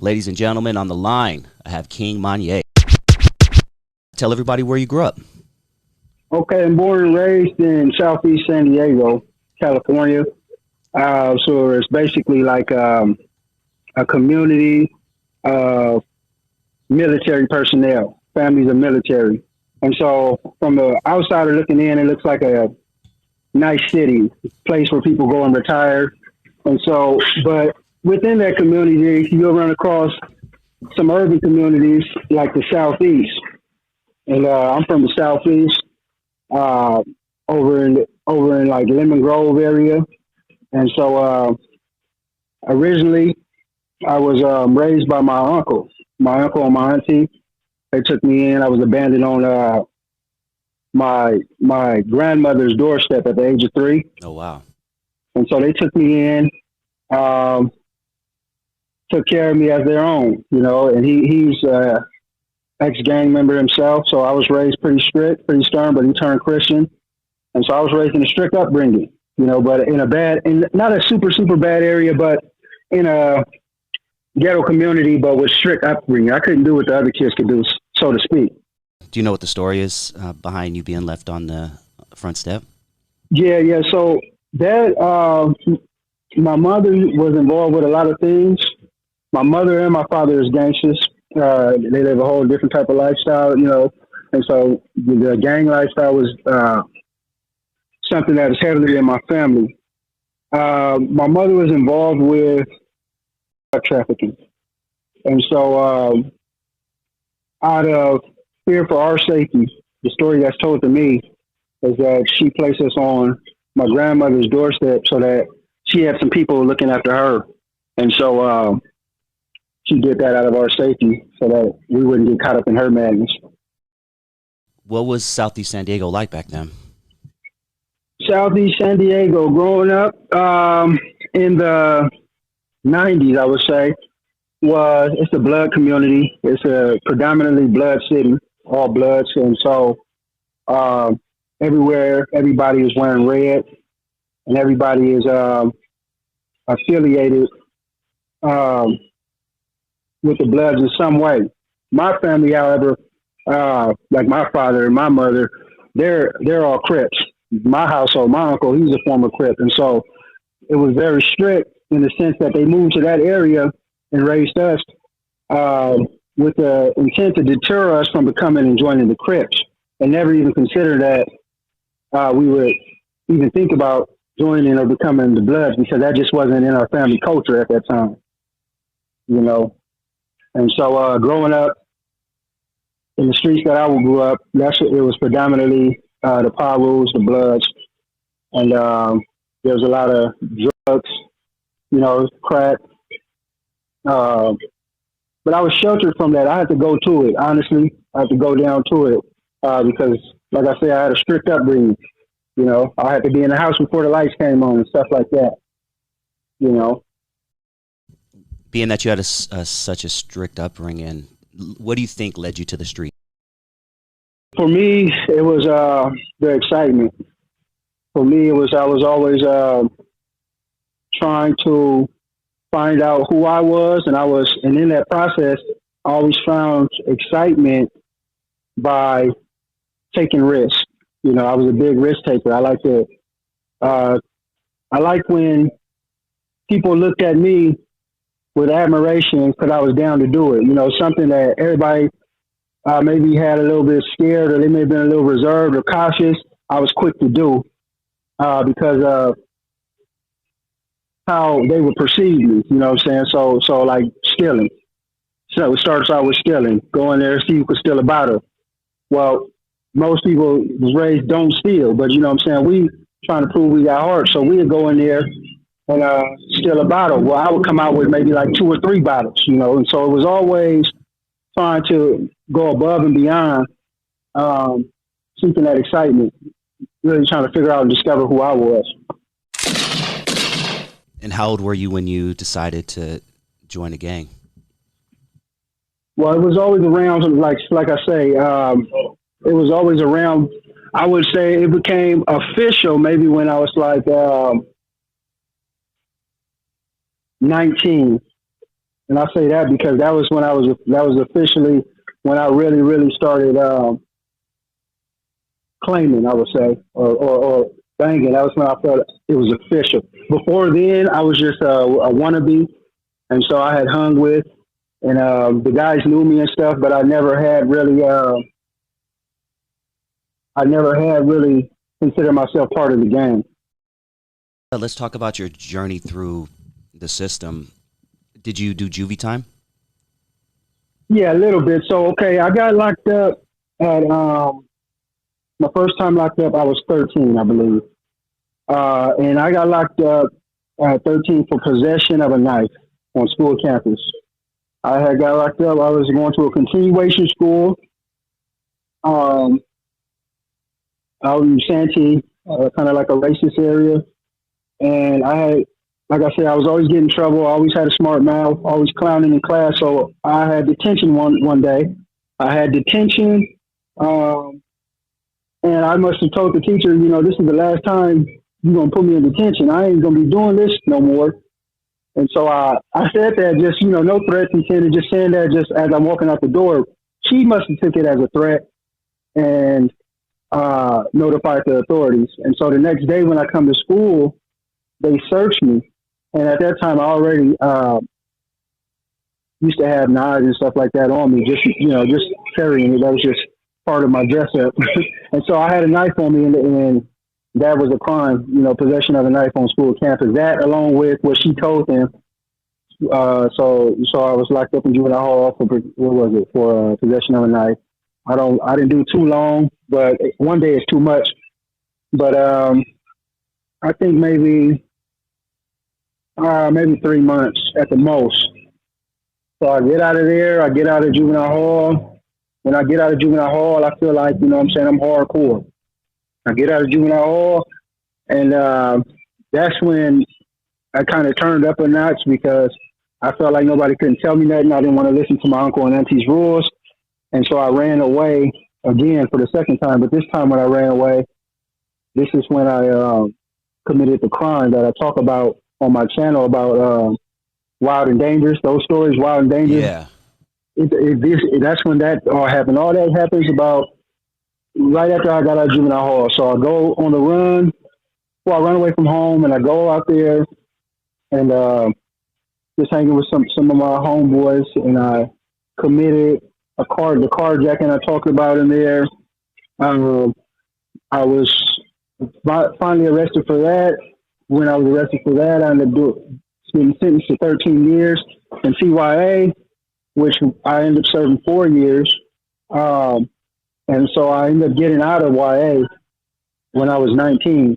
Ladies and gentlemen, on the line, I have King Manye. Tell everybody where you grew up. Okay, I'm born and raised in Southeast San Diego, California. So it's basically like a community of military personnel, families of military. And so from the outsider looking in, it looks like a nice city, place where people go and retire. And so, but within that community, you'll run across some urban communities like the Southeast. And I'm from the Southeast, over in like Lemon Grove area. And so originally I was raised by my uncle and my auntie. They took me in. I was abandoned on my grandmother's doorstep at the age of 3. Oh, wow. And so they took me in, took care of me as their own, you know, and he's ex-gang member himself. So I was raised pretty strict, pretty stern, but he turned Christian. And so I was raised in a strict upbringing, you know, but in not a super, super bad area, but in a ghetto community, but with strict upbringing. I couldn't do what the other kids could do, so to speak. Do you know what the story is behind you being left on the front step? Yeah. So that, my mother was involved with a lot of things. My mother and my father is gangsters. They live a whole different type of lifestyle, you know, and so the gang lifestyle was something that is heavily in my family. My mother was involved with drug trafficking, and so out of fear for our safety, the story that's told to me is that she placed us on my grandmother's doorstep so that she had some people looking after her, and so she did that out of our safety so that we wouldn't get caught up in her madness. What was Southeast San Diego like back then? Southeast San Diego, growing up in the 90s, I would say, it's a blood community. It's a predominantly blood city, all bloods. And so everywhere, everybody is wearing red, and everybody is affiliated with the Bloods in some way. My family, however, like my father and my mother, they're all Crips. My household, my uncle, he's a former Crip. And so it was very strict in the sense that they moved to that area and raised us with the intent to deter us from becoming and joining the Crips, and never even consider that we would even think about joining or becoming the Bloods, because that just wasn't in our family culture at that time, you know. And so growing up in the streets that I grew up, it was predominantly the PlRUs, the Bloods, and there was a lot of drugs, you know, crack. But I was sheltered from that. I had to go to it, honestly. I had to go down to it because, like I said, I had a strict upbringing. You know, I had to be in the house before the lights came on and stuff like that, you know. Being that you had such a strict upbringing, what do you think led you to the street? For me, it was the excitement. For me, I was always trying to find out who I was, and in that process, I always found excitement by taking risks. You know, I was a big risk taker. I like when people looked at me with admiration because I was down to do it. You know, something that everybody maybe had a little bit scared, or they may have been a little reserved or cautious. I was quick to do because of how they would perceive me. You know what I'm saying? So like stealing. So it starts out with stealing. Go in there, see who could steal a bottle. Well, most people was raised don't steal, but you know what I'm saying? We trying to prove we got heart. So we'd go in there and steal a bottle. Well, I would come out with maybe like 2 or 3 bottles, you know, and so it was always trying to go above and beyond, seeking that excitement, really trying to figure out and discover who I was. And how old were you when you decided to join a gang? Well, it was always around, like I say, it was always around, I would say it became official maybe when I was like 19. And I say that because that was officially when I really started claiming, I would say, or banging. That was when I felt it was official. Before then, I was just a wannabe, and so I had hung with, and the guys knew me and stuff, but I never had really considered myself part of the game. Let's talk about your journey through the system. Did you do juvie time? Yeah, a little bit. So, okay, I got locked up at my first time locked up. I was 13, I believe, and I got locked up at 13 for possession of a knife on school campus. I had got locked up. I was going to a continuation school out in Santee, kind of like a racist area. And I had, like I said, I was always getting in trouble. I always had a smart mouth, always clowning in class. So I had detention one day. I had detention, and I must have told the teacher, this is the last time you're going to put me in detention. I ain't going to be doing this no more. And so I said that just, no threats intended, just saying that just as I'm walking out the door. She must have took it as a threat and notified the authorities. And so the next day when I come to school, they searched me. And at that time, I already used to have knives and stuff like that on me, just carrying it. That was just part of my dress up. And so I had a knife on me, and that was a crime, possession of a knife on school campus. That, along with what she told them. So I was locked up in juvenile hall for possession of a knife. I didn't do too long, but one day is too much. But I think maybe 3 months at the most. So I get out of there. I get out of juvenile hall. When I get out of juvenile hall, I feel like, I'm hardcore. I get out of juvenile hall, and that's when I kind of turned up a notch because I felt like nobody couldn't tell me nothing. I didn't want to listen to my uncle and auntie's rules. And so I ran away again for the second time. But this time when I ran away, this is when I committed the crime that I talk about on my channel about Wild and Dangerous, those stories, Wild and Dangerous. Yeah. That's when that all happened. All that happens about right after I got out of juvenile hall. So I go on the run. Well, I run away from home, and I go out there and just hanging with some of my homeboys, and I committed the carjacking I talked about in there. I was finally arrested for that. When I was arrested for that, I ended up being sentenced to 13 years in CYA, which I ended up serving 4 years. And so I ended up getting out of YA when I was 19.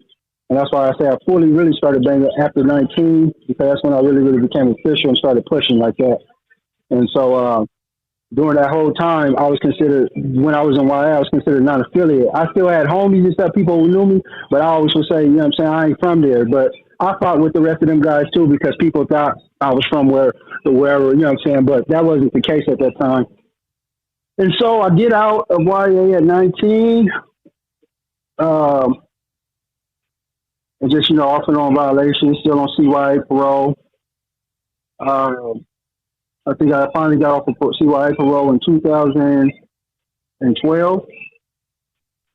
And that's why I say I really started banging after 19, because that's when I really became official and started pushing like that. And so during that whole time, I was considered, when I was in YA, I was considered non-affiliate. I still had homies and stuff, people who knew me, but I always would say, I ain't from there. But I fought with the rest of them guys too, because people thought I was from wherever, but that wasn't the case at that time. And so I get out of YA at 19, and just, off and on violations, still on CYA parole. I think I finally got off of CYA parole in 2012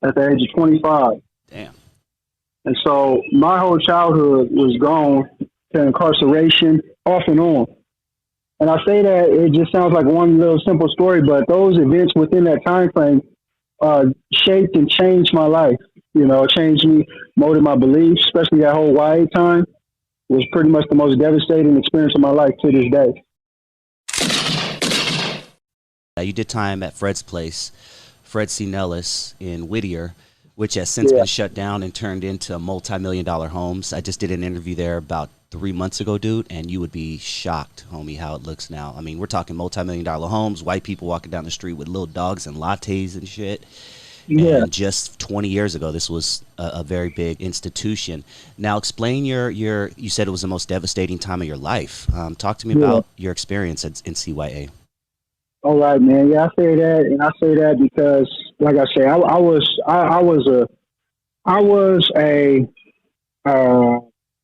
at the age of 25. Damn. And so my whole childhood was gone to incarceration off and on. And I say that it just sounds like one little simple story, but those events within that time frame shaped and changed my life. It changed me, molded my beliefs, especially that whole YA time. It was pretty much the most devastating experience of my life to this day. You did time at Fred's place, Fred C. Nellis in Whittier, which has since been shut down and turned into multi-million-dollar homes. I just did an interview there about 3 months ago, dude, and you would be shocked, homie, how it looks now. I mean, we're talking multi-million-dollar homes, white people walking down the street with little dogs and lattes and shit. Yeah. And just 20 years ago, this was a very big institution. Now, explain you said it was the most devastating time of your life. Talk to me about your experience in CYA. All right, man. Yeah, I say that, and I say that because, like I say, I was a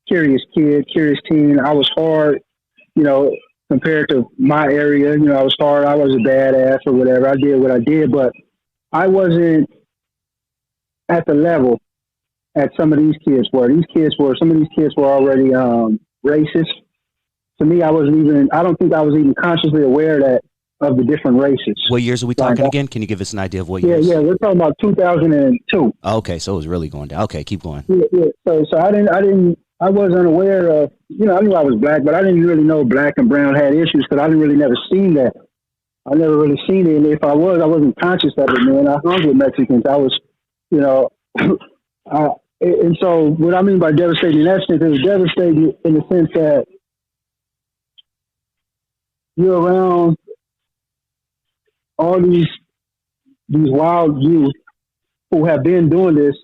curious kid, curious teen. I was hard, compared to my area. You know, I was hard. I was a badass or whatever. I did what I did, but I wasn't at the level that some of these kids were. Some of these kids were already racist. To me, I don't think I was even consciously aware of the different races. What years are we talking again? Can you give us an idea of what years? Yeah, we're talking about 2002. Oh, okay, so it was really going down. Okay, keep going. Yeah. So I wasn't aware of, you know, I knew I was black, but I didn't really know black and brown had issues because I didn't really never seen that. I never really seen it. And if I wasn't conscious of it, man. I hung with Mexicans. I was, you know, and so what I mean by devastating in that sense, it was devastating in the sense that you're around all these wild youth who have been doing this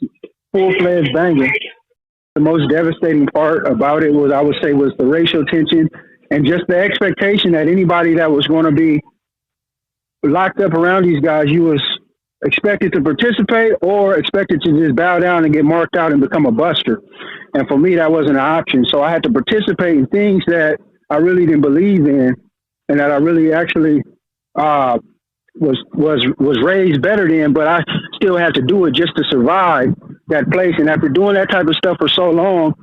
full-fledged banging. The most devastating part about it was, I would say, was the racial tension and just the expectation that anybody that was going to be locked up around these guys, you was expected to participate or expected to just bow down and get marked out and become a buster. And for me, that wasn't an option. So I had to participate in things that I really didn't believe in and that I really actually was raised better than, but I still had to do it just to survive that place. And after doing that type of stuff for so long,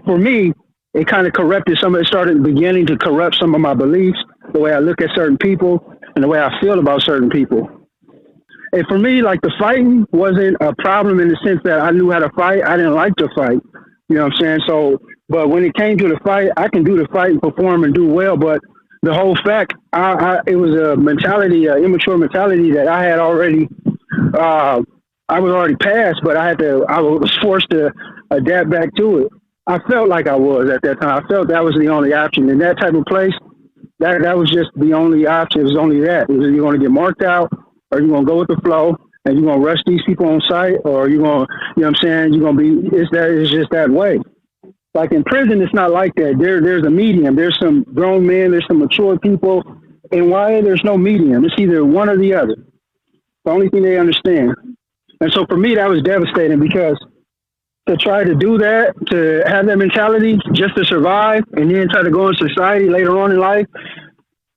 for me, it kind of started beginning to corrupt some of my beliefs, the way I look at certain people and the way I feel about certain people. And for me, like, the fighting wasn't a problem in the sense that I knew how to fight. I didn't like to fight. You know what I'm saying? So, but when it came to the fight, I can do the fight and perform and do well. But the whole fact, it was a mentality, immature mentality that I had already, I was already past, but I was forced to adapt back to it. I felt like I was at that time. I felt that was the only option. In that type of place, that was just the only option. It was only that. It was, you're going to get marked out, or you're going to go with the flow, and you're going to rush these people on site, or you're going to, you know what I'm saying, you're going to be, it's just that way. Like in prison, it's not like that. There's a medium. There's some grown men, there's some mature people. In YA, there's no medium. It's either one or the other. The only thing they understand. And so for me, that was devastating, because to try to do that, to have that mentality just to survive, and then try to go in society later on in life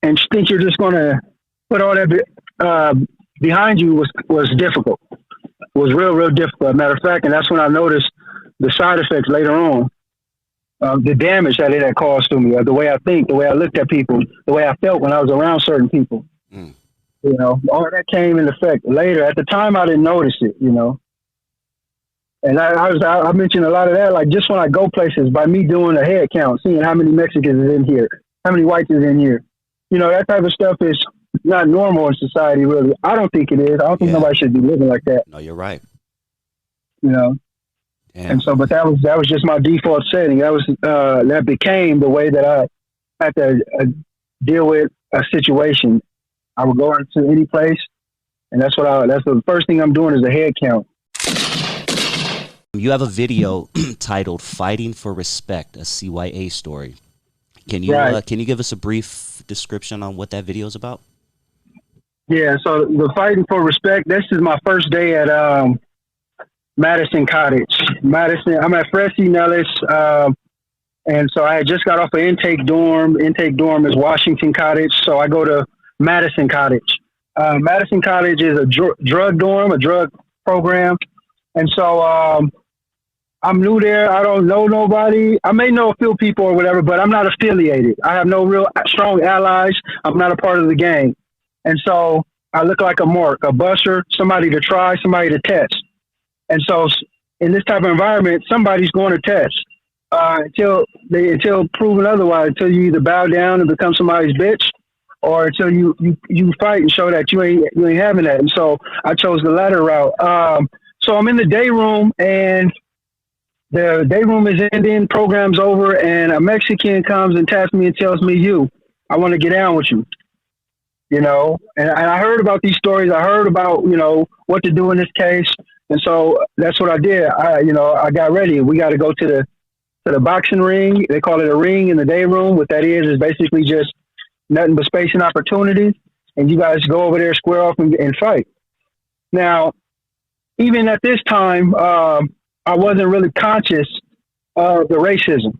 and think you're just going to put all that behind you was difficult. It was real difficult. Matter of fact, and that's when I noticed the side effects later on, the damage that it had caused to me, the way I think, the way I looked at people, the way I felt when I was around certain people. You know, all that came in effect later. At the time, I didn't notice it, you know. And I mentioned a lot of that, like just when I go places, by me doing a head count, seeing how many Mexicans is in here, how many whites is in here. You know, that type of stuff is not normal in society, really. I don't think it is. I don't think nobody should be living like that. No, you're right. You know? Damn. And so, but that was just my default setting. That became the way that I had to deal with a situation. I would go into any place, and that's the first thing I'm doing is a head count. You have a video titled "Fighting for Respect: A CYA Story." Can you give us a brief description on what that video is about? Yeah, so the Fighting for Respect. This is my first day at Madison Cottage. I'm at Fresy Nellis, and so I had just got off an intake dorm. Intake dorm is Washington Cottage, so I go to Madison Cottage. Madison Cottage is a drug dorm, a drug program, and so I'm new there. I don't know nobody. I may know a few people or whatever, but I'm not affiliated. I have no real strong allies. I'm not a part of the gang, and so I look like a mark, a buster, somebody to try, somebody to test. And so in this type of environment, somebody's going to test until proven otherwise, until you either bow down and become somebody's bitch, or until you fight and show that you ain't having that. And so I chose the latter route. So I'm in the day room, and the day room is ending, program's over, and a Mexican comes and taps me and tells me, I want to get down with you. You know, and I heard about these stories. I heard about, you know, what to do in this case. And so that's what I did. I got ready. We got to go to the boxing ring. They call it a ring in the day room. What that is basically just nothing but space and opportunity. And you guys go over there, square off and fight. Now, even at this time, I wasn't really conscious of the racism.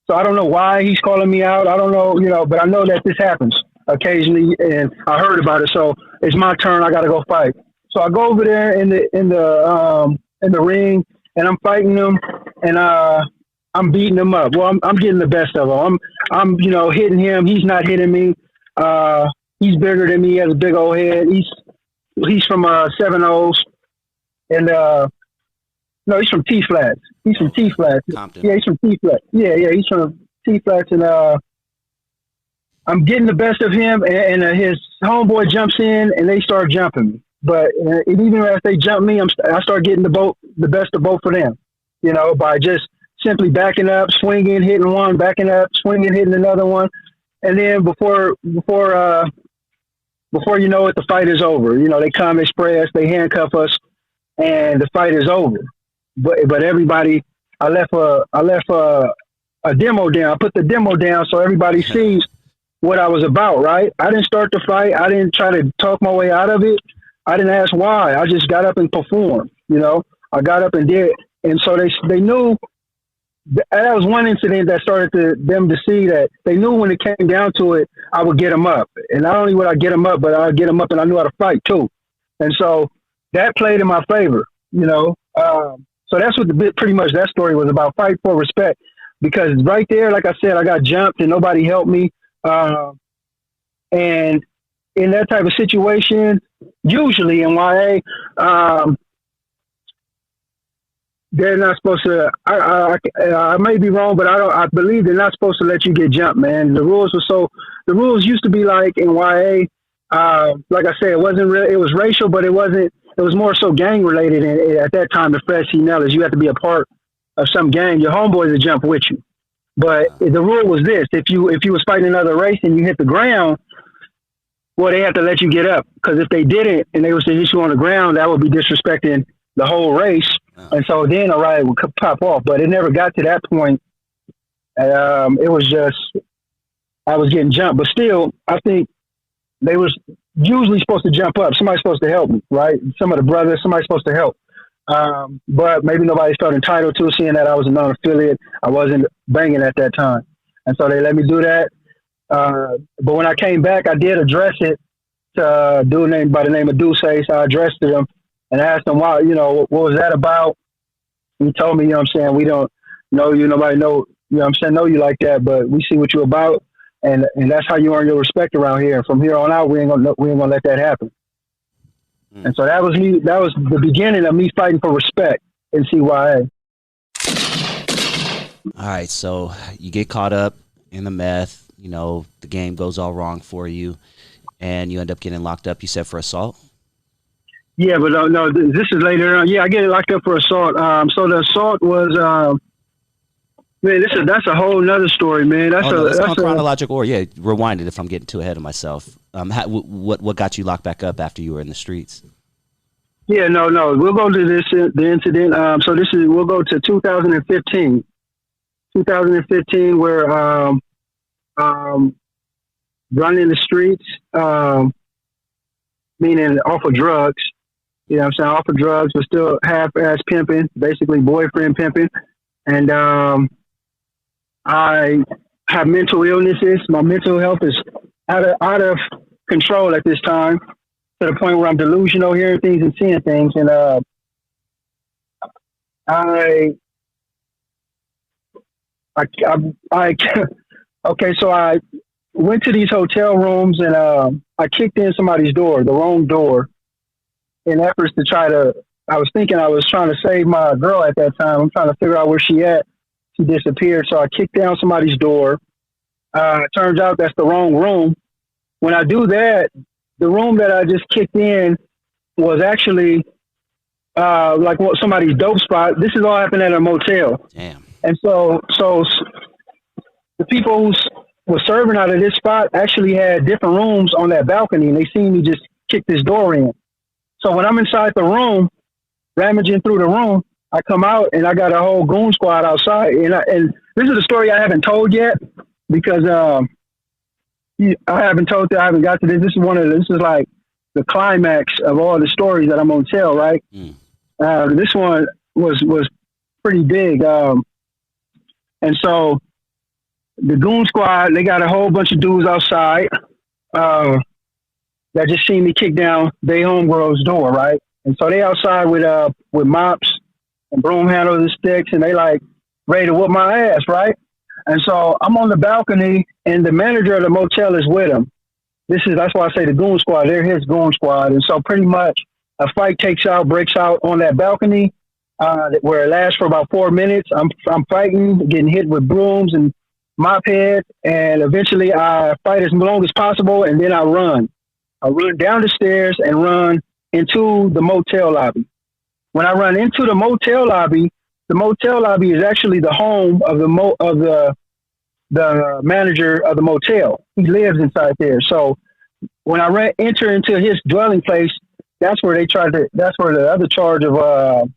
So I don't know why he's calling me out. I don't know, but I know that this happens occasionally, and I heard about it. So it's my turn. I got to go fight. So I go over there in the ring, and I'm fighting him, and I'm beating him up. Well, I'm getting the best of him. I'm hitting him. He's not hitting me. He's bigger than me. He has a big old head. He's from 7 O's, and no, he's from T Flats. He's from T Flats. Compton. Yeah, he's from T Flats. Yeah, he's from T Flats, and I'm getting the best of him, and his homeboy jumps in, and they start jumping me. But even as they jump me, I start getting the best of both of them, by just simply backing up, swinging, hitting one, backing up, swinging, hitting another one, and then before you know it, the fight is over. They come, they spray us, they handcuff us, and the fight is over. But everybody, I left a demo down. I put the demo down so everybody sees what I was about. Right? I didn't start the fight. I didn't try to talk my way out of it. I didn't ask why. I just got up and performed. I got up and did, and so they knew. That was one incident that started them to see that they knew when it came down to it, I would get them up. And not only would I get them up, but I'd get them up and I knew how to fight too. And so that played in my favor, So that's what pretty much that story was about, fight for respect. Because right there, like I said, I got jumped and nobody helped me. And in that type of situation, usually in YA, they're not supposed to. I may be wrong, but I believe they're not supposed to let you get jumped, man. The rules used to be like in YA. Like I said, it wasn't real. It was racial, but it wasn't. It was more so gang related. And at that time, the Fred C. Nellis, you had to be a part of some gang. Your homeboys would jump with you. But the rule was this: if you was fighting another race and you hit the ground, well, they had to let you get up, because if they didn't and they was to hit you on the ground, that would be disrespecting the whole race. And so then a riot would pop off, but it never got to that point. It was just, I was getting jumped, but still, I think they was usually supposed to jump up. Somebody's supposed to help me, right? Some of the brothers, somebody's supposed to help. But maybe nobody felt entitled to it, seeing that I was a non-affiliate. I wasn't banging at that time. And so they let me do that. But when I came back, I did address it to a dude by the name of Duce. So I addressed him and asked him, why, what was that about? He told me, we don't know you, nobody know you like that, but we see what you're about, and that's how you earn your respect around here. And from here on out, we ain't gonna let that happen. And so that was me. That was the beginning of me fighting for respect in CYA. All right, so you get caught up in the meth. The game goes all wrong for you, and you end up getting locked up. You said for assault. Yeah, but no, this is later on. Yeah, I get locked up for assault. So the assault was, man, that's a whole nother story, man. That's chronological order. Yeah, rewind it if I'm getting too ahead of myself. What got you locked back up after you were in the streets? Yeah, no, we'll go to the incident. So we'll go to 2015. 2015, where running the streets, meaning off of drugs. Off of drugs, but still half-ass pimping, basically boyfriend pimping. And I have mental illnesses. My mental health is out of control at this time, to the point where I'm delusional, hearing things and seeing things. And okay, so I went to these hotel rooms, and I kicked in somebody's door, the wrong door, in efforts to I was trying to save my girl at that time. I'm trying to figure out where she at. She disappeared. So I kicked down somebody's door. It turns out that's the wrong room. When I do that, the room that I just kicked in was actually like somebody's dope spot. This is all happened at a motel. Damn. And so the people who were serving out of this spot actually had different rooms on that balcony, and they seen me just kick this door in. So when I'm inside the room, rummaging through the room, I come out and I got a whole goon squad outside. And this is a story I haven't told yet, because I haven't got to this. This is like the climax of all the stories that I'm gonna tell, right? This one was pretty big. And so the goon squad, they got a whole bunch of dudes outside that just seen me kick down their homegirl's door, right? And so they outside with mops and broom handles and sticks, and they like ready to whoop my ass, right? And so I'm on the balcony, and the manager of the motel is with him. That's why I say the goon squad. They're his goon squad, and so pretty much a fight breaks out on that balcony, where it lasts for about 4 minutes. I'm fighting, getting hit with brooms and mop head, and eventually I fight as long as possible, and then I run. I run down the stairs and run into the motel lobby. When I run into the motel lobby is actually the home of the manager of the motel. He lives inside there. So when I enter into his dwelling place, that's where the other charge of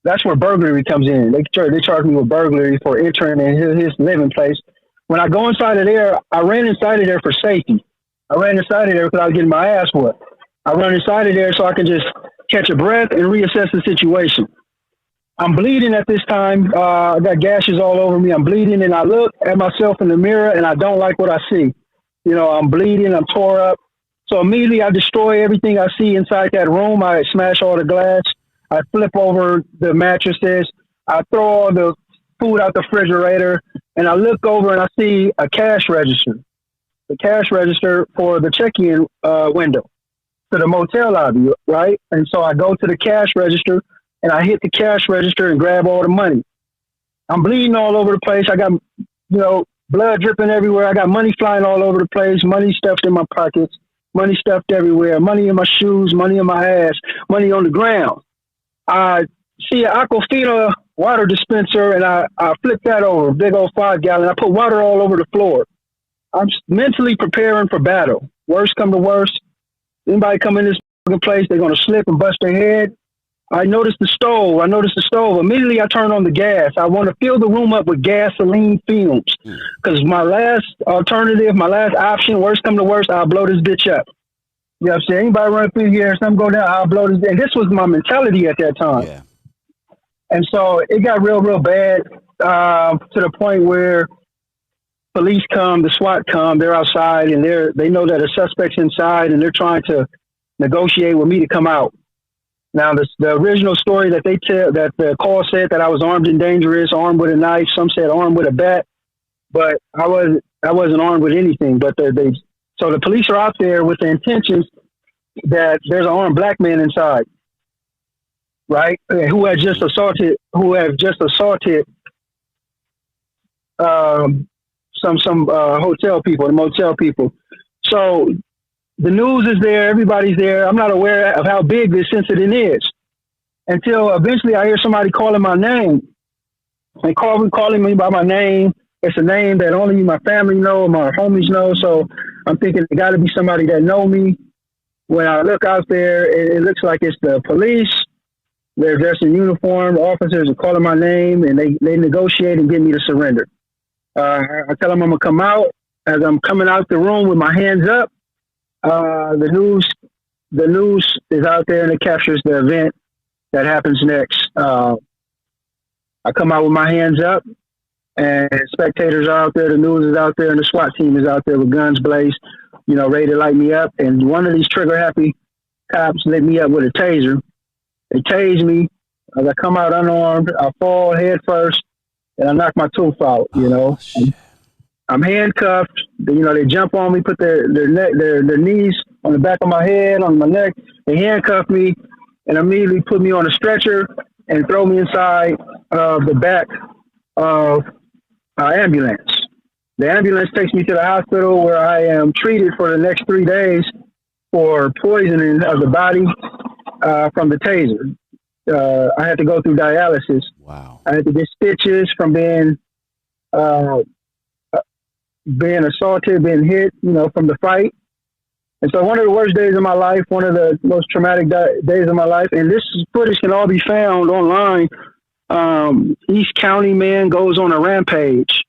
that's where burglary comes in. They charge me with burglary for entering in his living place. When I go inside of there, I ran inside of there for safety. I ran inside of there because I was getting my ass whooped. I run inside of there so I can just catch a breath and reassess the situation. I'm bleeding at this time. I got gashes all over me. I'm bleeding, and I look at myself in the mirror, and I don't like what I see. You know, I'm bleeding. I'm tore up. So immediately I destroy everything I see inside that room. I smash all the glass. I flip over the mattresses. I throw all the food out the refrigerator, and I look over and I see a cash register. The cash register for the check-in window to the motel lobby, right? And so I go to the cash register, and I hit the cash register and grab all the money. I'm bleeding all over the place. I got, blood dripping everywhere. I got money flying all over the place, money stuffed in my pockets, money stuffed everywhere, money in my shoes, money in my ass, money on the ground. I see an Aquafina water dispenser, and I flip that over, big old 5-gallon. I put water all over the floor. I'm mentally preparing for battle. Worst come to worst, anybody come in this place, they're going to slip and bust their head. I noticed the stove. Immediately I turn on the gas. I want to fill the room up with gasoline fumes because my last alternative, my last option, worst come to worst, I'll blow this bitch up. You know what I'm saying? Anybody run through here, something go down, I'll blow this. And this was my mentality at that time. Yeah. And so it got real, real bad to the point where police come, the SWAT come, they're outside, and they know that a suspect's inside, and they're trying to negotiate with me to come out. Now, the original story that they tell, that the call said that I was armed and dangerous, armed with a knife. Some said armed with a bat, but I wasn't armed with anything. But so the police are out there with the intentions that there's an armed black man inside, right? Who have just assaulted some hotel people, the motel people. So the news is there, everybody's there. I'm not aware of how big this incident is until eventually I hear somebody calling my name. They calling me by my name. It's a name that only my family know, my homies know. So I'm thinking it got to be somebody that know me. When I look out there, it looks like it's the police. They're dressed in uniform. Officers are calling my name, and they negotiate and get me to surrender. I tell them I'm gonna come out. As I'm coming out the room with my hands up, the news is out there, and it captures the event that happens next. I come out with my hands up, and spectators are out there. The news is out there, and the SWAT team is out there with guns blazed, ready to light me up. And one of these trigger-happy cops lit me up with a taser. They tased me. As I come out unarmed, I fall head first, and I knock my tooth out. I'm handcuffed. They jump on me, put their knees on the back of my head, on my neck. They handcuff me and immediately put me on a stretcher and throw me inside of the back of ambulance. The ambulance takes me to the hospital where I am treated for the next 3 days for poisoning of the body from the taser. I had to go through dialysis. Wow. I had to get stitches from being assaulted, being hit, from the fight. And so one of the worst days of my life, one of the most traumatic days of my life, and this footage can all be found online. East County man goes on a rampage.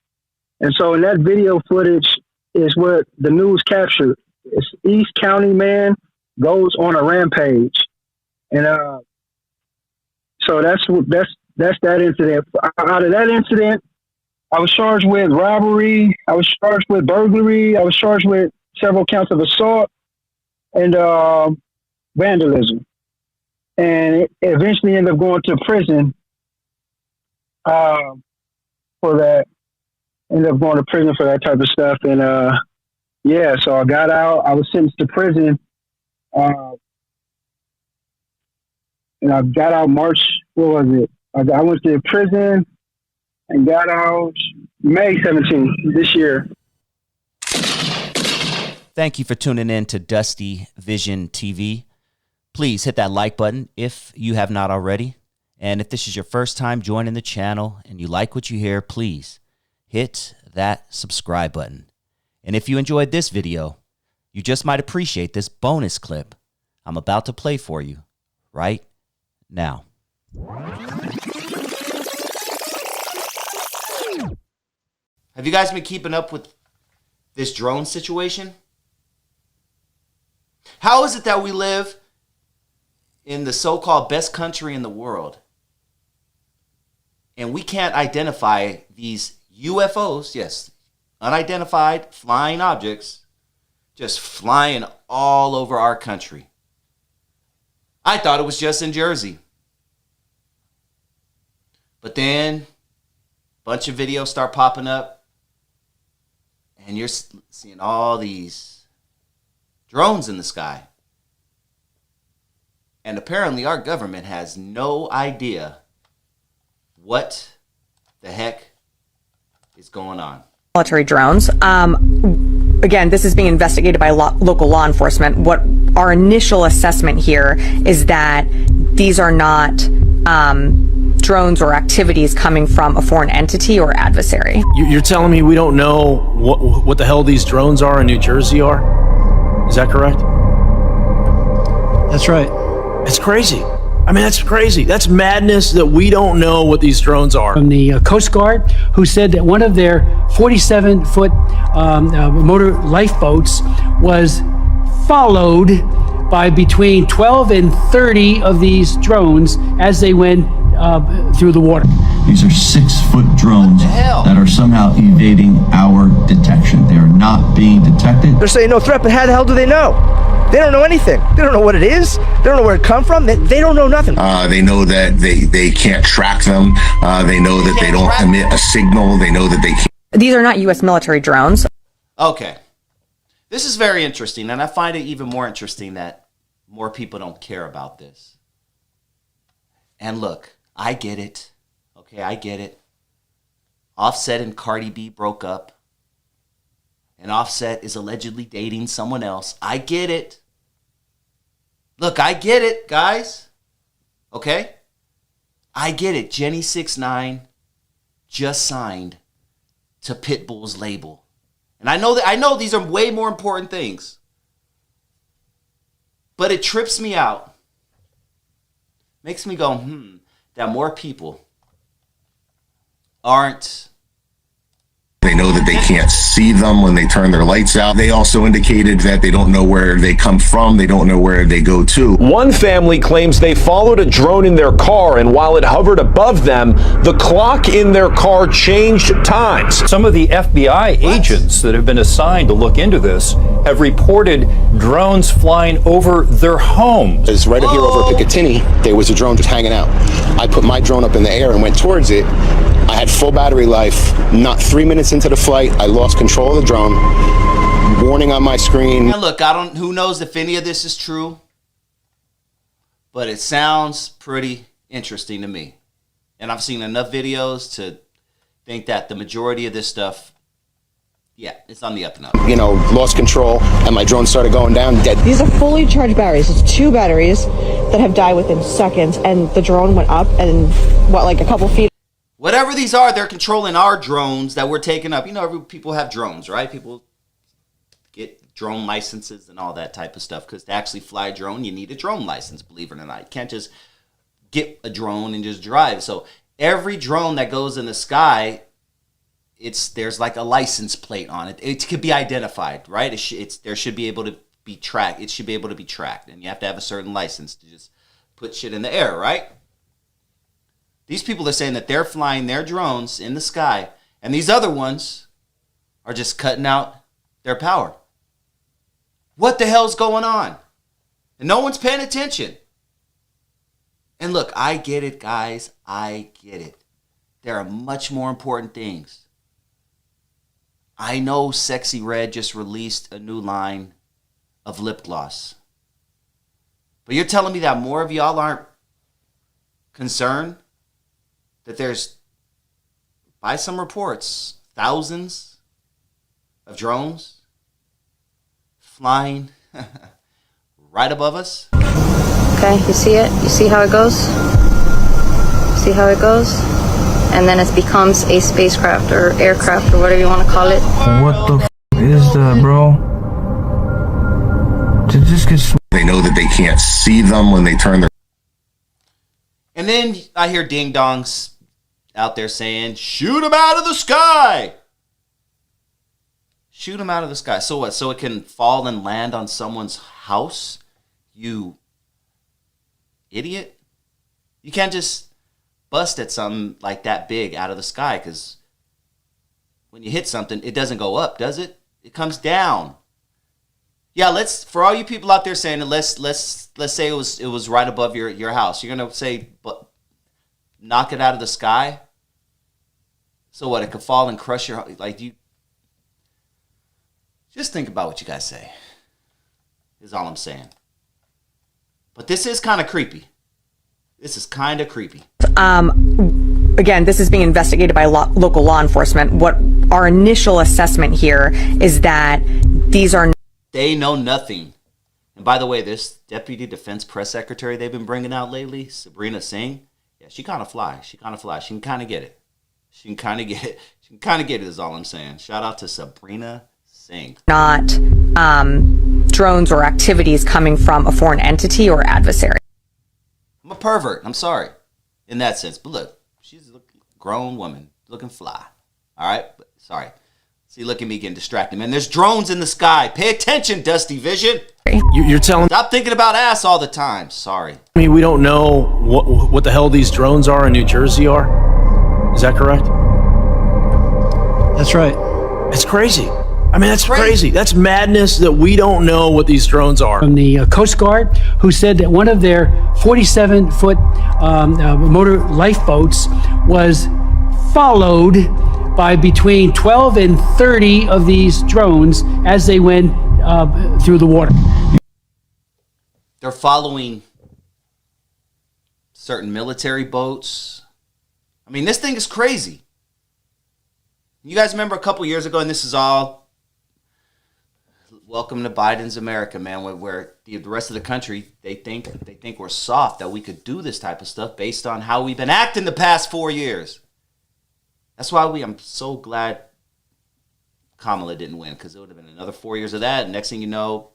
And so in that video footage is what the news captured. It's East County man goes on a rampage. And so that's that incident. Out of that incident, I was charged with robbery. I was charged with burglary. I was charged with several counts of assault and vandalism. And it eventually ended up going to prison for that. Ended up going to prison for that type of stuff. And yeah, so I got out. I was sentenced to prison. And I got out March, what was it? I went to prison and got out May 17th this year. Thank you for tuning in to DustyVisionTV. Please hit that like button if you have not already. And if this is your first time joining the channel and you like what you hear, please hit that subscribe button. And if you enjoyed this video, you just might appreciate this bonus clip I'm about to play for you right now. Have you guys been keeping up with this drone situation? How is it that we live in the so-called best country in the world and we can't identify these UFOs, yes, unidentified flying objects, just flying all over our country? I thought it was just in Jersey. But then a bunch of videos start popping up and you're seeing all these drones in the sky. And apparently our government has no idea what the heck is going on. Military drones. Again, this is being investigated by local law enforcement. What our initial assessment here is that these are not drones or activities coming from a foreign entity or adversary. You're telling me we don't know what the hell these drones are in New Jersey are? Is that correct? That's right. It's crazy. I mean, that's crazy. That's madness that we don't know what these drones are. From the Coast Guard, who said that one of their 47-foot motor lifeboats was followed by between 12 and 30 of these drones as they went through the water. These are 6-foot drones that are somehow evading our detection. They are not being detected. They're saying no threat, but how the hell do they know? They don't know anything. They don't know what it is. They don't know where it come from. They don't know nothing. They know that they can't track them. They know that they don't emit a signal. They know that they can't. These are not U.S. military drones. Okay. This is very interesting, and I find it even more interesting that more people don't care about this. And look, I get it. Okay, I get it. Offset and Cardi B broke up. And Offset is allegedly dating someone else. I get it. Look, I get it, guys. Okay? I get it. Jenny 6ix9ine just signed to Pitbull's label. And I know these are way more important things. But it trips me out. Makes me go, that more people aren't. They know that they can't see them when they turn their lights out. They also indicated that they don't know where they come from. They don't know where they go to. One family claims they followed a drone in their car, and while it hovered above them, the clock in their car changed times. Some of the FBI agents that have been assigned to look into this have reported drones flying over their homes. It's right here over Picatinny. There was a drone just hanging out. I put my drone up in the air and went towards it. I had full battery life. Not 3 minutes into the flight, I lost control of the drone. Warning on my screen. And look, who knows if any of this is true, but it sounds pretty interesting to me. And I've seen enough videos to think that the majority of this stuff, yeah, it's on the up and up. You know, lost control and my drone started going down dead. These are fully charged batteries. It's 2 batteries that have died within seconds, and the drone went up and like a couple feet. Whatever these are, they're controlling our drones that we're taking up. You know, people have drones, right? People get drone licenses and all that type of stuff, because to actually fly a drone, you need a drone license, believe it or not. You can't just get a drone and just drive. So every drone that goes in the sky, there's like a license plate on it. It could be identified, right? There should be able to be tracked. It should be able to be tracked, and you have to have a certain license to just put shit in the air, right? These people are saying that they're flying their drones in the sky And these other ones are just cutting out their power. What the hell's going on? And no one's paying attention. And look, I get it, guys. I get it. There are much more important things. I know Sexy Red just released a new line of lip gloss. But you're telling me that more of y'all aren't concerned that there's, by some reports, thousands of drones flying right above us? Okay, you see it? You see how it goes? See how it goes? And then it becomes a spacecraft or aircraft or whatever you want to call it. What the is that, bro? To just get they know that they can't see them when they turn their. And then I hear ding-dongs out there saying, shoot them out of the sky. Shoot them out of the sky. So what? So it can fall and land on someone's house? You idiot. You can't just bust at something like that big out of the sky, because when you hit something, it doesn't go up, does it? It comes down. Yeah, let's, for all you people out there saying that, let's say it was right above your house. You're gonna say, but knock it out of the sky. So what? It could fall and crush your, like, you. Just think about what you guys say. Is all I'm saying. But this is kind of creepy. This is kind of creepy. Again, this is being investigated by local law enforcement. What our initial assessment here is that these are. They know nothing. And by the way, this Deputy Defense Press Secretary they've been bringing out lately, Sabrina Singh, yeah, she kind of fly. She kind of fly. She can kind of get it. She can kind of get it. She can kind of get it is all I'm saying. Shout out to Sabrina Singh. Not drones or activities coming from a foreign entity or adversary. I'm a pervert. I'm sorry in that sense. But look, she's a grown woman looking fly. All right? But sorry. See, look at me getting distracted, man. There's drones in the sky. Pay attention, Dusty Vision. You're telling. Stop thinking about ass all the time. Sorry. I mean, we don't know what the hell these drones are in New Jersey are. Is that correct? That's right. It's crazy. I mean, that's crazy. That's madness that we don't know what these drones are. From the Coast Guard, who said that one of their 47-foot motor lifeboats was followed by between 12 and 30 of these drones as they went through the water. They're following certain military boats. I mean, this thing is crazy. You guys remember a couple years ago, and this is all welcome to Biden's America, man, where the rest of the country, they think we're soft, that we could do this type of stuff based on how we've been acting the past 4 years. That's why I'm so glad Kamala didn't win, because it would have been another 4 years of that. And next thing you know,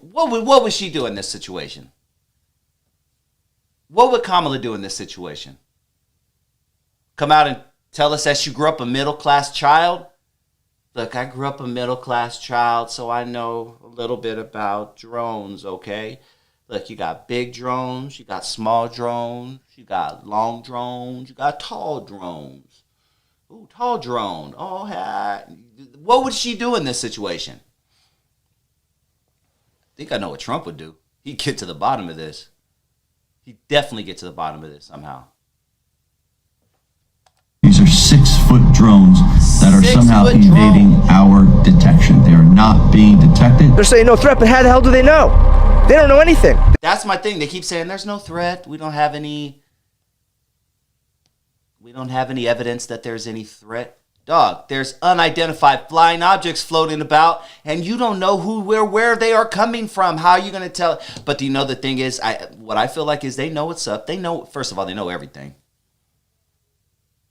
what would she do in this situation? What would Kamala do in this situation? Come out and tell us that she grew up a middle-class child? Look, I grew up a middle-class child, so I know a little bit about drones, okay? Look, you got big drones, you got small drones, you got long drones, you got tall drones. Ooh, tall drone. Oh, what would she do in this situation? I think I know what Trump would do. He'd get to the bottom of this. He'd definitely get to the bottom of this somehow. These are 6-foot drones that are somehow evading our detection. They are not being detected. They're saying no threat, but how the hell do they know? They don't know anything. That's my thing. They keep saying there's no threat. We don't have any evidence that there's any threat. Dog, there's unidentified flying objects floating about, and you don't know where they are coming from. How are you going to tell? But do you know the thing is, what I feel like is they know what's up. They know, first of all, they know everything.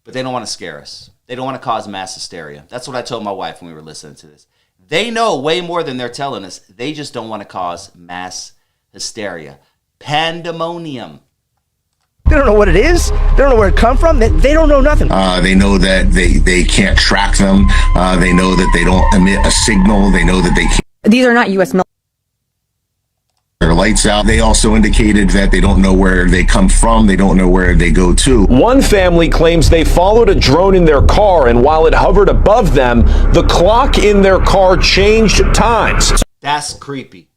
But they don't want to scare us. They don't want to cause mass hysteria. That's what I told my wife when we were listening to this. They know way more than they're telling us. They just don't want to cause mass hysteria. Pandemonium. They don't know what it is. They don't know where it come from. They don't know nothing. They know that they can't track them. They know that they don't emit a signal. They know that they can't. These are not U.S. military. their lights out. They also indicated that they don't know where they come from. They don't know where they go to. One family claims they followed a drone in their car, and while it hovered above them, the clock in their car changed times. That's creepy.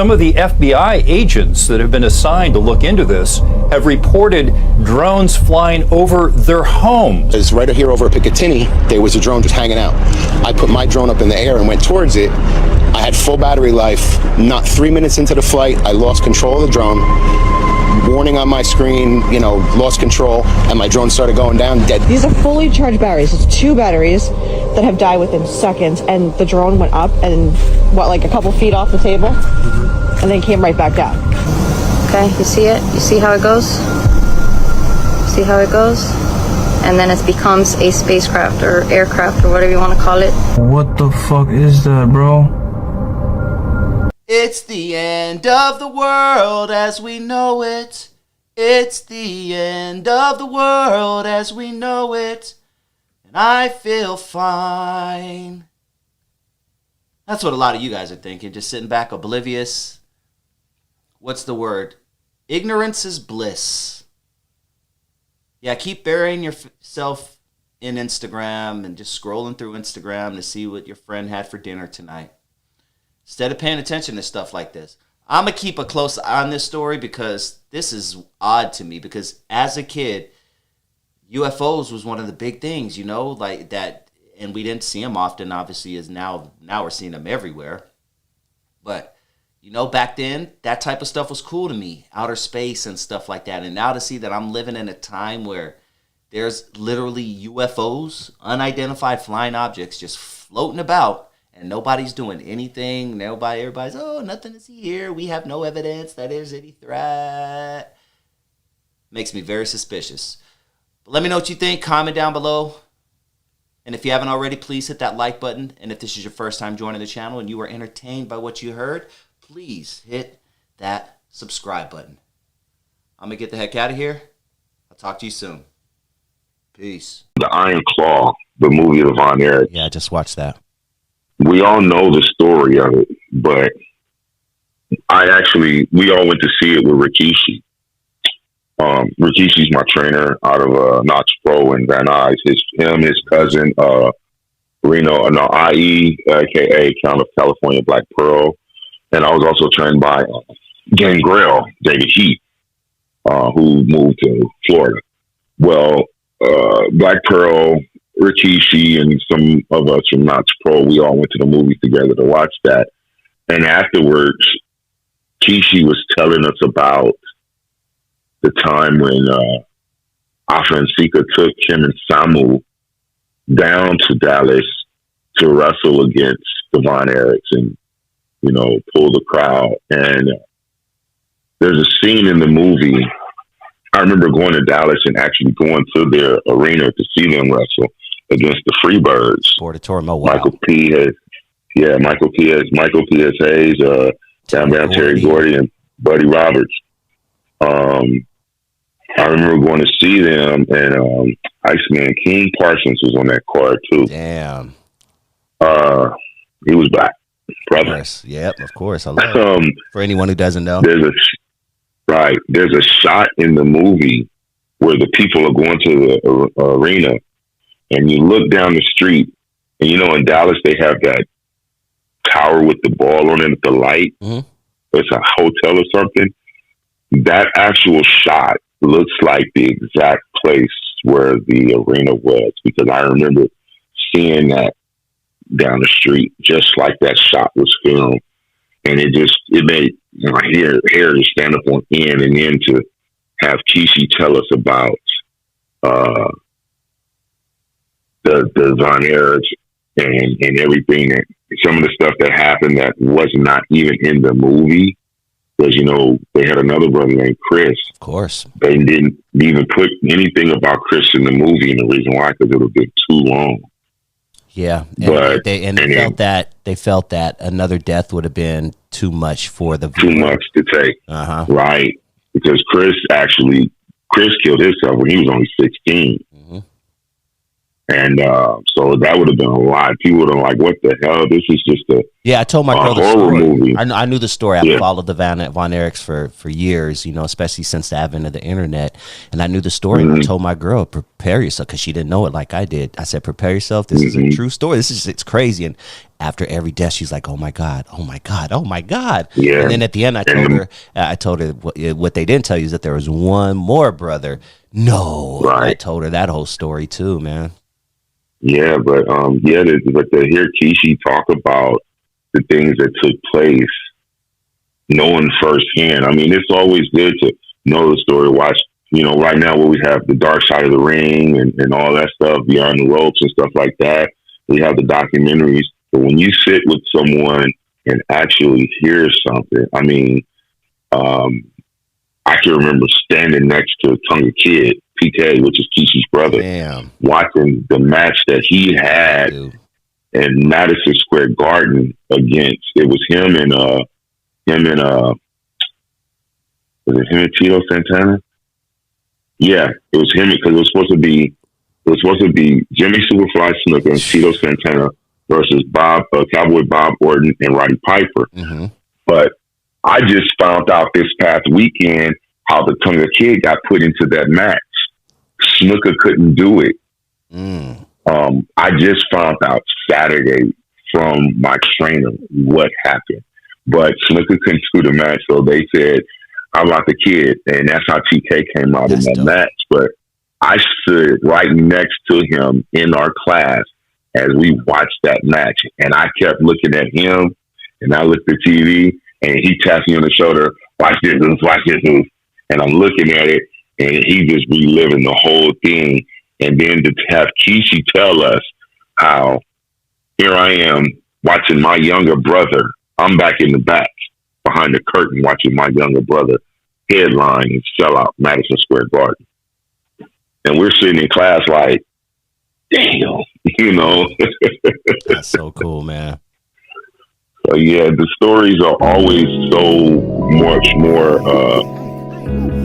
Some of the FBI agents that have been assigned to look into this have reported drones flying over their homes. It's right here over at Picatinny, there was a drone just hanging out. I put my drone up in the air and went towards it. I had full battery life. Not 3 minutes into the flight, I lost control of the drone. Warning on my screen, you know, lost control, and my drone started going down dead. These are fully charged batteries. It's 2 batteries that have died within seconds, and the drone went up and, like a couple feet off the table, and then came right back down. Okay, you see it? You see how it goes? See how it goes? And then it becomes a spacecraft or aircraft or whatever you want to call it. What the fuck is that, bro? It's the end of the world as we know it. It's the end of the world as we know it. And I feel fine. That's what a lot of you guys are thinking, just sitting back oblivious. What's the word? Ignorance is bliss. Yeah, keep burying yourself in Instagram and just scrolling through Instagram to see what your friend had for dinner tonight, instead of paying attention to stuff like this. I'm going to keep a close eye on this story because this is odd to me, because as a kid, UFOs was one of the big things, you know, like that, and we didn't see them often, obviously, as now we're seeing them everywhere. But, you know, back then, that type of stuff was cool to me, outer space and stuff like that. And now to see that I'm living in a time where there's literally UFOs, unidentified flying objects, just floating about, and nobody's doing anything. Everybody's, oh, nothing to see here. We have no evidence that there's any threat. Makes me very suspicious. But let me know what you think. Comment down below. And if you haven't already, please hit that like button. And if this is your first time joining the channel and you were entertained by what you heard, please hit that subscribe button. I'm going to get the heck out of here. I'll talk to you soon. Peace. The Iron Claw, the movie of Von Erich. Yeah, I just watched that. We all know the story of it, but we all went to see it with Rikishi. Rikishi's my trainer out of Knox Pro in Van Nuys. His cousin, IE, aka Count of California Black Pearl. And I was also trained by Gangrel, David Heat, who moved to Florida. Well, Black Pearl, Rikishi, and some of us from Knox Pro, we all went to the movies together to watch that. And afterwards, Kishi was telling us about the time when Afa and Sika took him and Samu down to Dallas to wrestle against the Von Erichs and, you know, pull the crowd. And there's a scene in the movie. I remember going to Dallas and actually going to their arena to see them wrestle against the Freebirds. Michael P. S. Hayes, down Terry Gordy, and Buddy Roberts. I remember going to see them, and Iceman King Parsons was on that card too. Damn. He was black, brother. Of course. Yep, of course. I love it. For anyone who doesn't know. There's a shot in the movie where the people are going to the arena, and you look down the street, and you know in Dallas they have that tower with the ball on it, the light. Mm-hmm. It's a hotel or something. That actual shot looks like the exact place where the arena was, because I remember seeing that down the street, just like that shot was filmed. And it made my hair to stand up on end, and then to have Kishi tell us about the Von Erichs and everything, that some of the stuff that happened that was not even in the movie. Because, you know, they had another brother named Chris. Of course. They didn't even put anything about Chris in the movie, and the reason why, because it would have been too long. Yeah, they felt that another death would have been too much for the viewer. Too much to take, right? Because Chris killed himself when he was only 16, and so that would have been a lot. People would have been like, "What the hell? This is just Yeah, I told my girl the horror story. movie. I knew the story. I've Yeah. followed the Von Erichs for years, you know, especially since the advent of the internet. And I knew the story. And I told my girl, prepare yourself, because she didn't know it like I did. I said, prepare yourself. This is a true story. It's crazy. And after every death, she's like, oh my God, oh my God, oh my God. Yeah. And then at the end, I told her what they didn't tell you is that there was one more brother. No. Right. I told her that whole story too, man. Yeah, but to hear Kishi talk about the things that took place, knowing firsthand. I mean, it's always good to know the story. Watch, you know, right now where we have the Dark Side of the Ring and all that stuff, Beyond the Ropes and stuff like that. We have the documentaries. But when you sit with someone and actually hear something, I mean, I can remember standing next to Tonga Kid, PK, which is Kishi's brother, watching the match that he had in Madison Square Garden against, it was him and was it him and Tito Santana? Yeah, it was him, because it was supposed to be Jimmy Superfly Snuka and Tito Santana versus Cowboy Bob Orton and Roddy Piper. But I just found out this past weekend how the Tonga Kid got put into that match. Snuka couldn't do it. I just found out Saturday from my trainer what happened. But Snuka couldn't do the match, so they said, how about the Kid? And that's how TK came out in that match. But I stood right next to him in our class as we watched that match. And I kept looking at him, and I looked at TV, and he tapped me on the shoulder, watch this, watch this. And I'm looking at it, and he just reliving the whole thing. And then to have Kishi tell us how, here I am watching my younger brother. I'm back in the back behind the curtain watching my younger brother headline and sell out Madison Square Garden. And we're sitting in class like, damn, you know. That's so cool, man. So yeah, the stories are always so much more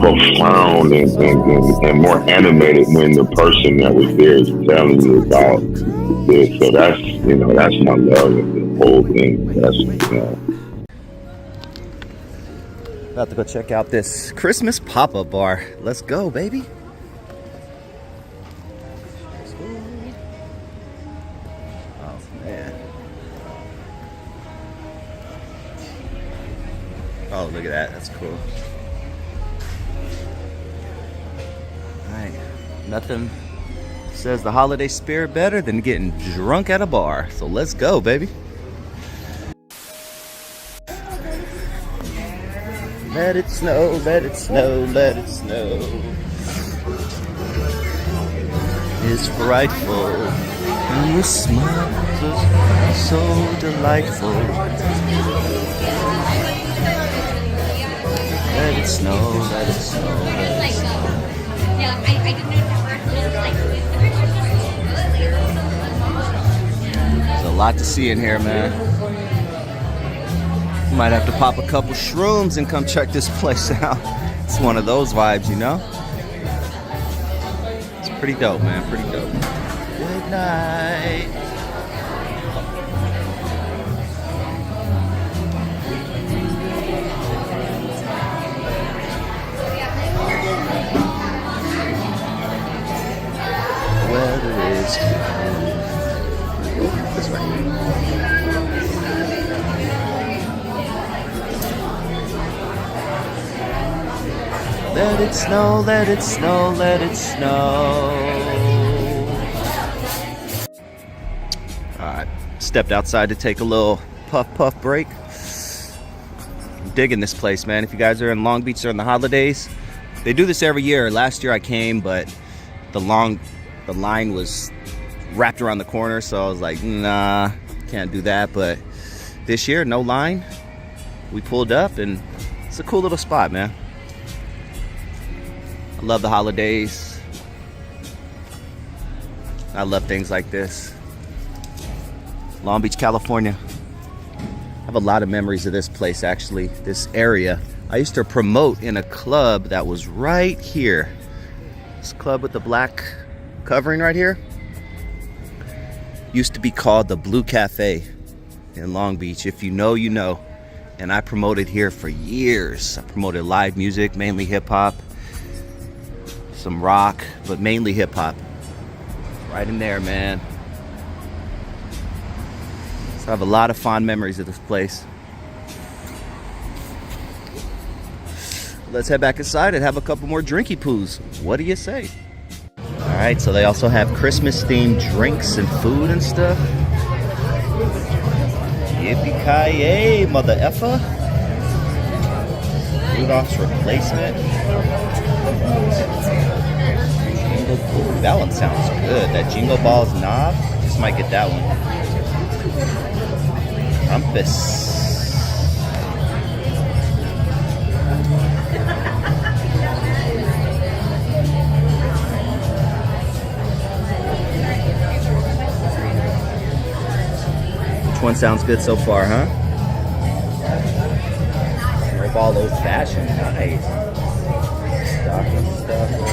profound and more animated when the person that was there is telling you about this. So that's my love of the whole thing. About to go check out this Christmas pop-up bar. Let's go, baby. Oh, man. Oh, look at that. That's cool. Alright. Nothing says the holiday spirit better than getting drunk at a bar. So let's go, baby. Let it snow, let it snow, let it snow. It's frightful, and the smiles are so delightful. Let it snow, let it snow, let it snow. There's a lot to see in here, man. Might have to pop a couple shrooms and come check this place out. It's one of those vibes, you know? It's pretty dope, man. Pretty dope. Good night. Weather is cold. This way. Let it snow, let it snow, let it snow. Alright, stepped outside to take a little puff break. I'm digging this place, man. If you guys are in Long Beach during the holidays, they do this every year. Last year I came, but the line was wrapped around the corner, so I was like, nah, can't do that. But this year, no line. We pulled up, and it's a cool little spot, man. I love the holidays. I love things like this. Long Beach, California. I have a lot of memories of this place, actually, this area. I used to promote in a club that was right here. This club with the black covering right here used to be called the Blue Cafe. in Long Beach. If you know, you know. And I promoted here for years. I promoted live music, mainly hip-hop, some rock, but mainly hip-hop. Right in there, man. So I have a lot of fond memories of this place. Let's head back inside and have a couple more drinky poos. What do you say? All right, so they also have Christmas-themed drinks and food and stuff. Yippee-ki-yay, mother effer. Rudolph's replacement. Ooh, that one sounds good. That Jingle Balls knob. Just might get that one. Rumpus. Which one sounds good so far, huh? Snowball Old Fashioned. Nice. Stocking stuffer.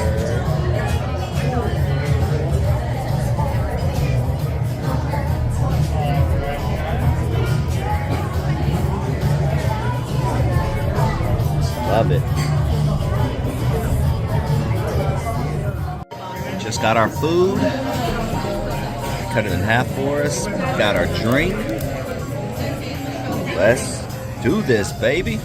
Love it. Just got our food. Cut it in half for us. Got our drink. Let's do this, baby.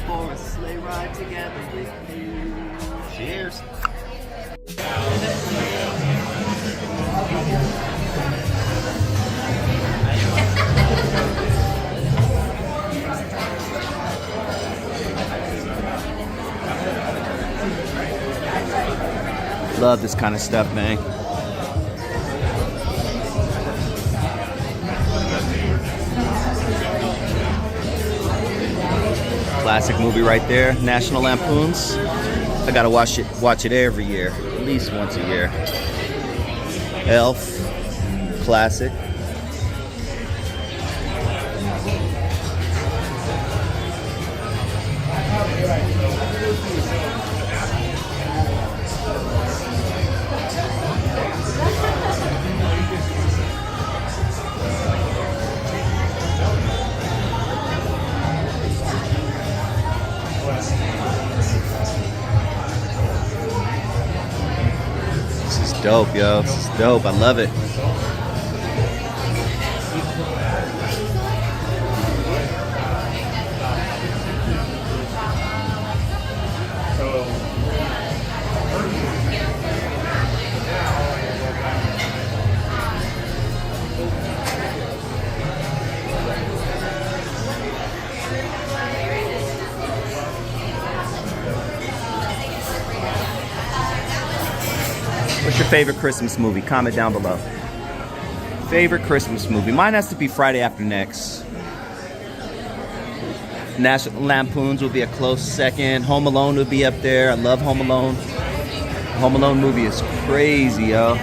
For a sleigh ride together with you. Cheers. Love this kind of stuff, man. Classic movie right there, National Lampoons. I gotta watch it every year, at least once a year. Elf, classic. Dope, yo. This is dope. I love it. What's your favorite Christmas movie? Comment down below. Favorite Christmas movie? Mine has to be Friday After Next. National Lampoons will be a close second. Home Alone will be up there. I love Home Alone. Home Alone movie is crazy, yo.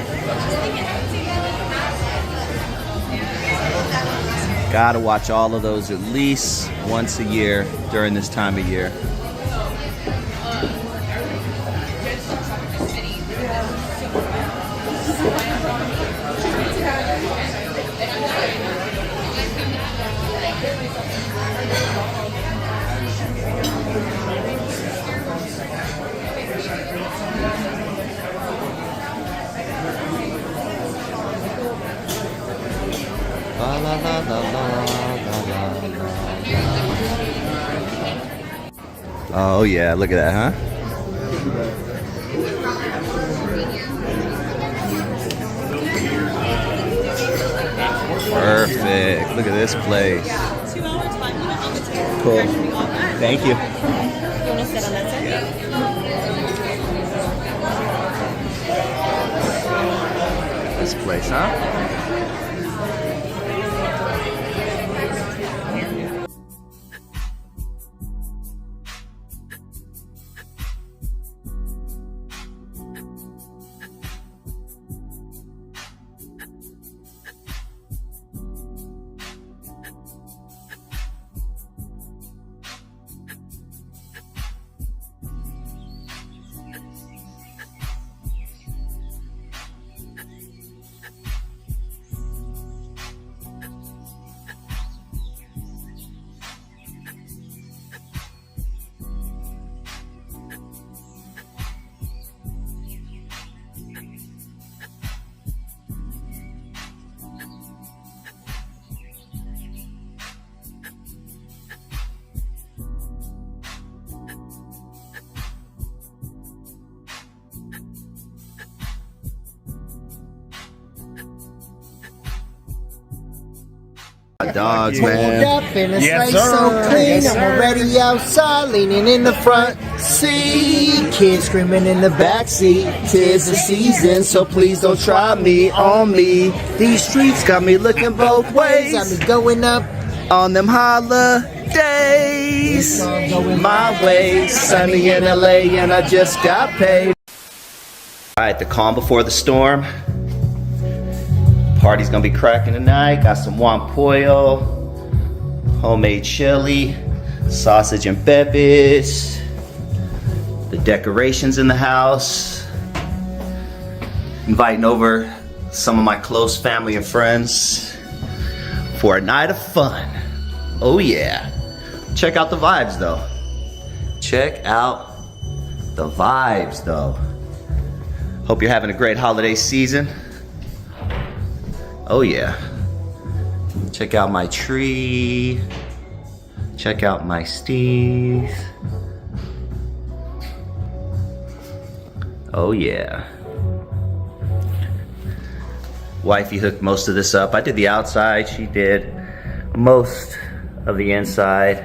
Gotta watch all of those at least once a year during this time of year. La, la, la, la, la, la, la. Oh yeah, look at that, huh? Perfect. Look at this place. Cool. Thank you. You want to sit on that side? Yeah. This place, huh? My dogs, man. Up and it's Yes, like sir. so clean. Yes, I'm sir. already outside, leaning in the front seat. Kids screaming in the back seat. 'Tis the season, so please don't try me on me. These streets got me looking both ways. Got me going up on them holidays. My way, sunny in LA, and I just got paid. All right, the calm before the storm. Party's gonna be cracking tonight. Got some Juan Pollo, homemade chili, sausage and peppers. The decorations in the house. Inviting over some of my close family and friends for a night of fun. Oh yeah. Check out the vibes though. Check out the vibes though. Hope you're having a great holiday season. Oh yeah. Check out my tree. Check out my steez. Oh yeah. Wifey hooked most of this up. I did the outside, she did most of the inside.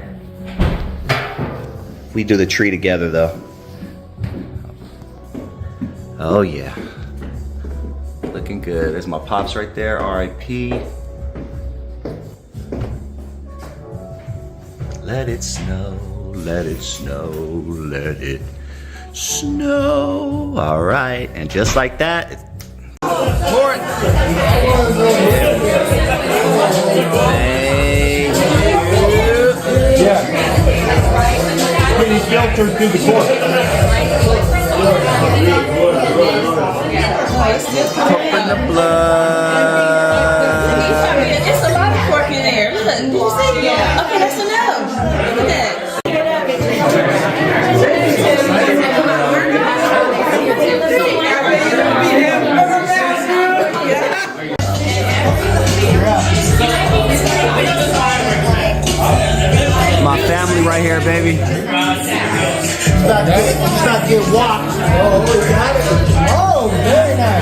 We do the tree together though. Oh yeah. Looking good. There's my pops right there, R.I.P. Let it snow, let it snow, let it snow. All right, and just like that, Pretty filtered through the court. Pumping the blood. It's a lot of pork in there. Look, did you see? Yeah. Okay, that's enough. Look at My family right here, baby. Let's not get walked. Oh, very nice.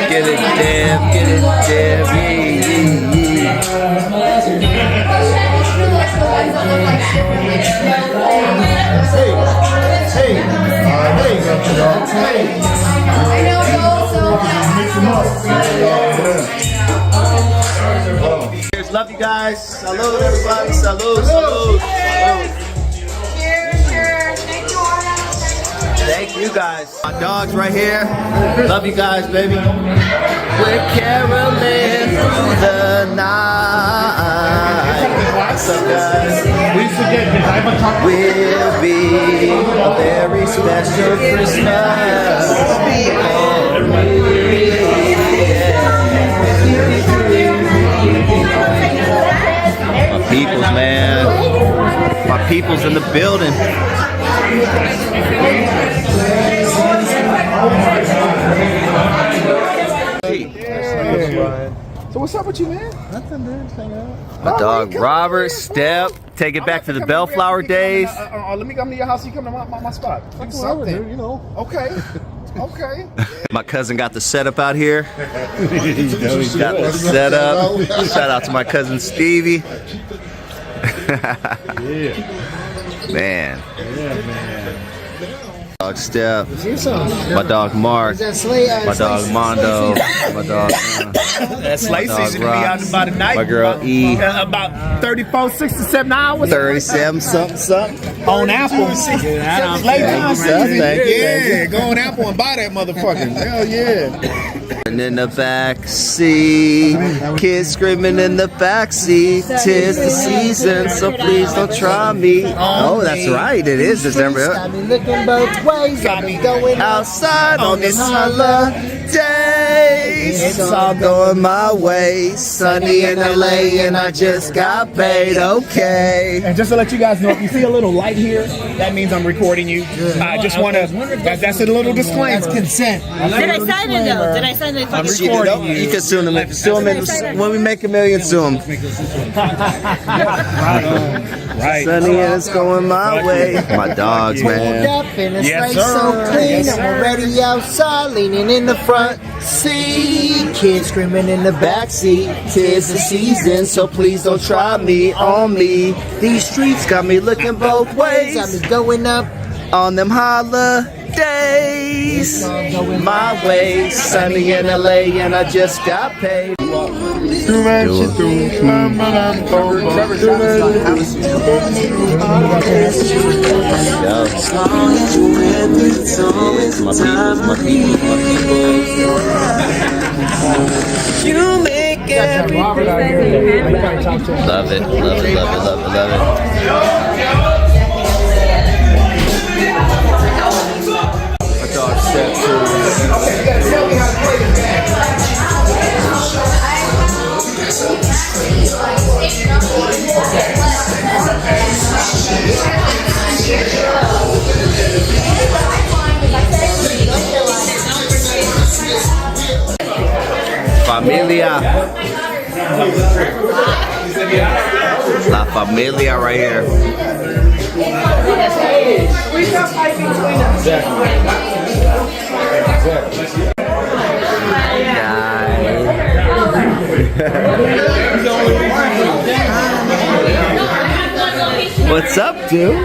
Get it, Deb, get it, Deb, Cheers, love you guys. Salud, everybody. Salud, salud, salud. Thank you guys. My dogs right here. Love you guys, baby. We're caroling through the night. What's up, guys? Will be a very special Christmas. My peoples, man. My peoples in the building. So what's up with you, man? Nothing, man. Just hanging out. My dog Robert, Step, take it back to the Bellflower days. Let me come to your house. You come to my spot. Do something, you know. Okay. Okay. My cousin got the setup out here. He's got the setup. Shout out to my cousin Stevie. Man. Dog Step. My dog Mark. My dog Mondo. My dog. That slate season to be out about a night. My girl E. About 34, 67 hours. 37 something. On Apple. Slate time season. Thank you. Yeah, go on Apple and buy that motherfucker. Hell yeah. in the back seat, kids screaming in the back seat. 'Tis the season, so please don't try me. Oh, that's right, it is December. Got me looking both ways. I've been going Outside on this holiday, it's all going my way. Sunny in LA, and I just got paid. Okay. And just to let you guys know, if you see a little light here, that means I'm recording you. I just want to. That's a little disclaimer. That's consent. Did I sign it though? Did I sign it? I'm recording you. You can sue them. Sue them when we make $1 million. Sue them. Right. Sunny and it's going my way. My dogs, man. Yes, sir. So clean, and we're ready outside, leaning in the front seat. Kids screaming in the back seat. 'Tis the season, so please don't try me on me. These streets got me looking both ways. I'm going up on them holidays. My way, sunny in LA, and I just got paid. You make everything. Love it, love it, love it, love it, love it. My dog said Familia. La Familia right here. What's up, dude?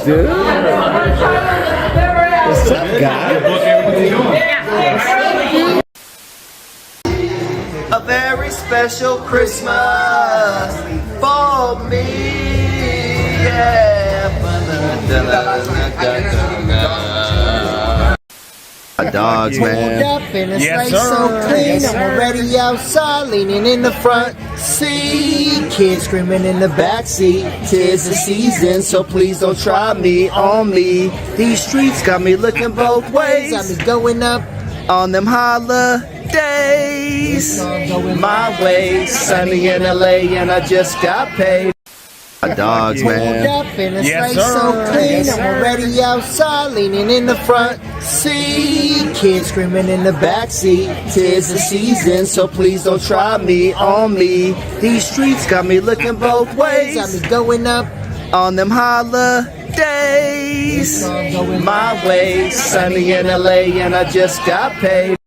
Dude. What's up, guy? A very special Christmas for me, yeah. My dogs, man. Yes, sir. So clean, and we're ready outside, leaning in the front seat. Kids screaming in the back seat. 'Tis the season, so please don't try me on me. These streets got me looking both ways. I'm going up on them holidays. My way, sunny in LA, and I just got paid. My dogs, man. Yes, sir. So clean, and we're ready outside, leaning in the front seat. Kids screaming in the back seat. 'Tis the season, so please don't try me on me. These streets got me looking both ways. I'm going up on them holidays. My way, sunny in LA, and I just got paid.